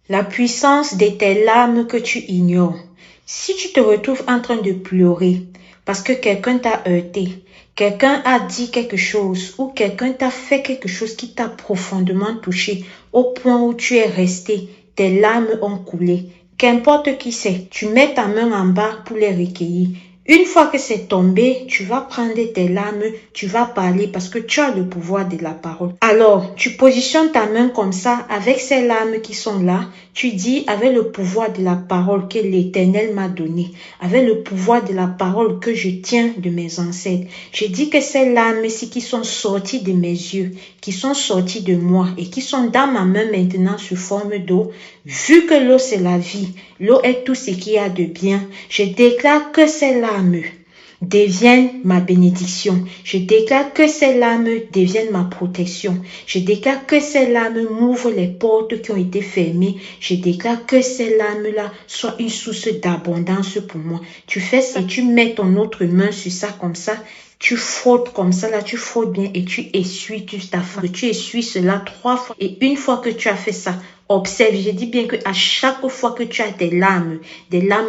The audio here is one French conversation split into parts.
La puissance de tes larmes que tu ignores. Si tu te retrouves en train de pleurer parce que quelqu'un t'a heurté, quelqu'un a dit quelque chose ou quelqu'un t'a fait quelque chose qui t'a profondément touché au point où tu es resté, tes larmes ont coulé. Qu'importe qui c'est, tu mets ta main en bas pour les recueillir. Une fois que c'est tombé, tu vas prendre tes larmes, tu vas parler parce que tu as le pouvoir de la parole. Alors, tu positionnes ta main comme ça avec ces larmes qui sont là. Tu dis avec le pouvoir de la parole que l'Éternel m'a donnée, avec le pouvoir de la parole que je tiens de mes ancêtres. Je dis que ces larmes-ci qui sont sorties de mes yeux, qui sont sorties de moi et qui sont dans ma main maintenant sous forme d'eau, vu que l'eau c'est la vie, l'eau est tout ce qu'il y a de bien, je déclare que ces larmes deviennent ma bénédiction. Je déclare que ces larmes deviennent ma protection. Je déclare que ces larmes m'ouvrent les portes qui ont été fermées. Je déclare que ces larmes-là soient une source d'abondance pour moi. Tu fais ça et tu mets ton autre main sur ça comme ça. Tu frottes comme ça, là, tu frottes bien et tu essuies toute ta face. Tu essuies cela 3 fois. Et une fois que tu as fait ça, observe, je dis bien que à chaque fois que tu as des larmes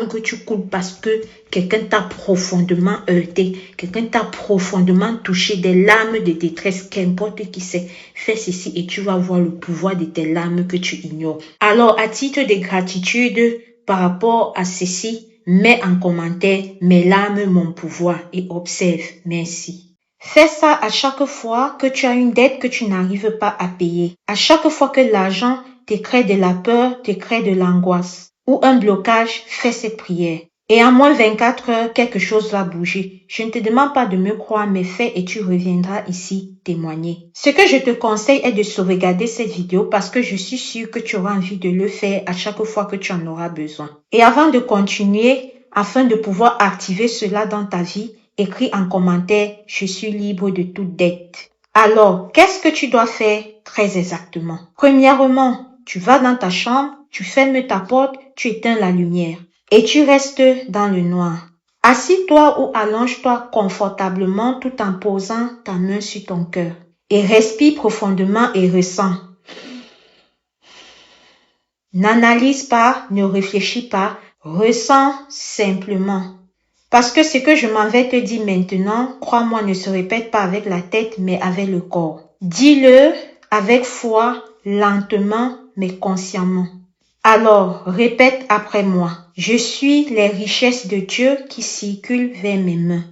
que tu coules parce que quelqu'un t'a profondément heurté, quelqu'un t'a profondément touché, des larmes de détresse, qu'importe qui c'est, fais ceci et tu vas voir le pouvoir de tes larmes que tu ignores. Alors, à titre de gratitude par rapport à ceci, mets en commentaire mes larmes, mon pouvoir et observe. Merci. Fais ça à chaque fois que tu as une dette que tu n'arrives pas à payer. À chaque fois que l'argent te crée de la peur, te crée de l'angoisse ou un blocage, fais cette prière. Et en moins 24 heures, quelque chose va bouger. Je ne te demande pas de me croire, mais fais et tu reviendras ici témoigner. Ce que je te conseille est de sauvegarder cette vidéo parce que je suis sûre que tu auras envie de le faire à chaque fois que tu en auras besoin. Et avant de continuer, afin de pouvoir activer cela dans ta vie, écris en commentaire « Je suis libre de toute dette ». Alors, qu'est-ce que tu dois faire très exactement? Premièrement, tu vas dans ta chambre, tu fermes ta porte, tu éteins la lumière et tu restes dans le noir. Assis-toi ou allonge-toi confortablement tout en posant ta main sur ton cœur et respire profondément et ressens. N'analyse pas, ne réfléchis pas, ressens simplement. Parce que ce que je m'en vais te dire maintenant, crois-moi, ne se répète pas avec la tête, mais avec le corps. Dis-le avec foi, lentement, mais consciemment. Alors, répète après moi. Je suis les richesses de Dieu qui circulent vers mes mains.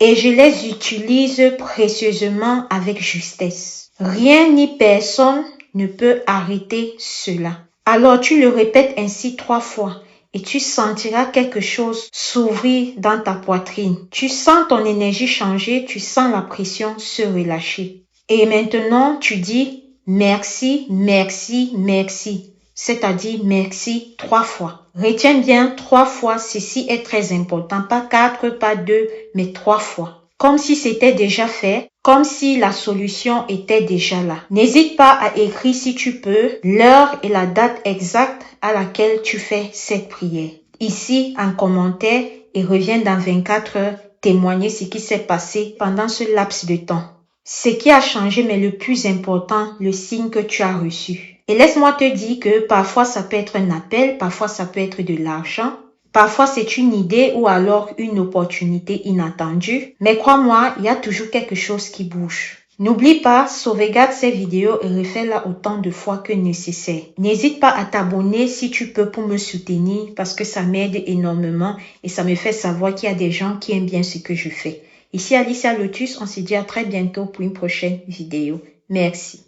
Et je les utilise précieusement avec justesse. Rien ni personne ne peut arrêter cela. Alors, tu le répètes ainsi 3 fois. Et tu sentiras quelque chose s'ouvrir dans ta poitrine. Tu sens ton énergie changer, tu sens la pression se relâcher. Et maintenant, tu dis merci, merci, merci. C'est-à-dire merci 3 fois. Retiens bien 3 fois, ceci est très important. Pas 4, pas 2, mais 3 fois. Comme si c'était déjà fait, comme si la solution était déjà là. N'hésite pas à écrire si tu peux l'heure et la date exacte à laquelle tu fais cette prière. Ici en commentaire et reviens dans 24 heures témoigner ce qui s'est passé pendant ce laps de temps. Ce qui a changé, mais le plus important, le signe que tu as reçu. Et laisse-moi te dire que parfois ça peut être un appel, parfois ça peut être de l'argent. Parfois, c'est une idée ou alors une opportunité inattendue. Mais crois-moi, il y a toujours quelque chose qui bouge. N'oublie pas, sauvegarde ces vidéos et refais-la autant de fois que nécessaire. N'hésite pas à t'abonner si tu peux pour me soutenir parce que ça m'aide énormément et ça me fait savoir qu'il y a des gens qui aiment bien ce que je fais. Ici Alicia Lotus, on se dit à très bientôt pour une prochaine vidéo. Merci.